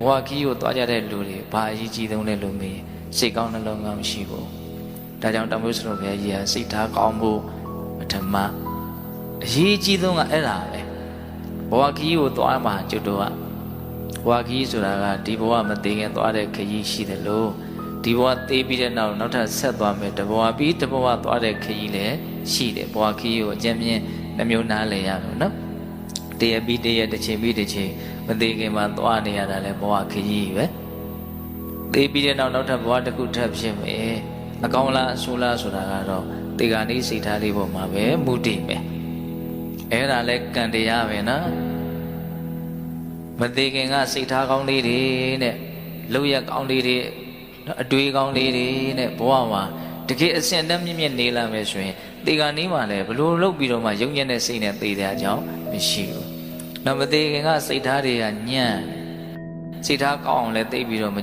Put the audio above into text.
ဘဝခီးကိုသွားကြတဲ့လူတွေဘာအရေးကြီးဆုံးလဲလို့မေးစိတ်ကောင်းနှလုံးကောင်းရှိဖို့ဒါကြောင့်တမုစတော်ဘုရားကြီးကစိတ်ထားကောင်းဖို့ပထမအရေးကြီးဆုံးကအဲ့ဒါပဲဘဝခီးကိုသွားမှာကျွတ်တော့ဘဝခီးဆိုတာကဒီဘဝမသေးခင်သွားတဲ့ခရီးရှိတယ်လို့ဒီဘဝသေးပြီးတဲ့နောက်ထပ်ဆက်သွားမယ်တဘဝပြီးတဘဝသွားတဲ့ခရီးလည်းရှိတယ်ဘဝခီးကိုအကျဉ်းပြင်းနှမျိုးနားလည်ရမယ်နော်တရပြီးတရတစ်ချိန်ပြီးတစ်ချိန်မသေးခင်မှာသွားနေရတာလဲဘဝခရီးပဲသေပြီးတဲ့နောက်ထပ်ဘဝတစ်ခုထပ်ဖြစ်မယ်အကောင်းလားအဆိုးလားဆိုတာကတော့တေဂာနိစိတ်ထားလေးပေါ်မှာပဲမူတည်မယ်အဲ့ဒါလဲကံတရားပဲနော်မသေးခင်ကစိတ်ထားကောင်းလေးတွေနဲ့လောက်ရကောင်းလေးတွေအတွေးကောင်းလေးတွေနဲ့ဘဝမှာတကယ်အစင်တက်မြင့်မြင့်နေလာမယ်ဆိုရင်တေဂာနိမှာလဲဘလို့လုပ်ပြီးတော့မှယုံညံ့တဲ့စိတ်နဲ့သေတဲ့အကြောင်းမရှိဘူး။နောက်မသေးခင်ကစိတ်ထားတွေကညံ့စိတ်ထားကောင်းအောင်လဲသိပြီးတော့